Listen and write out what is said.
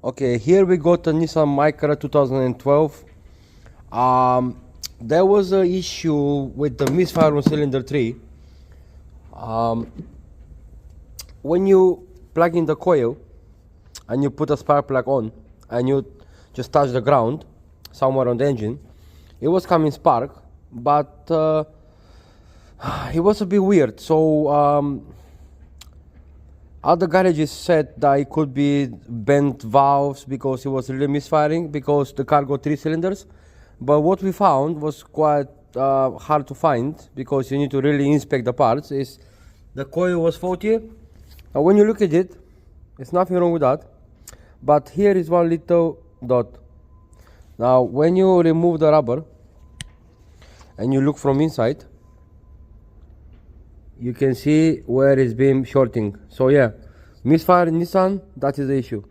Okay, here we got a Nissan Micra 2012. There was an issue with the misfire on cylinder 3. When you plug in the coil and you put a spark plug on and you just touch the ground somewhere on the engine, it was coming spark, but it was a bit weird. So other garages said that it could be bent valves because it was really misfiring because the car got 3 cylinders. But what we found was quite hard to find because you need to really inspect the parts. Is the coil was faulty. Now when you look at it, there's nothing wrong with that. But here is one little dot. Now when you remove the rubber and you look from inside, you can see where it's been shorting. So yeah, misfire in Nissan, that is the issue.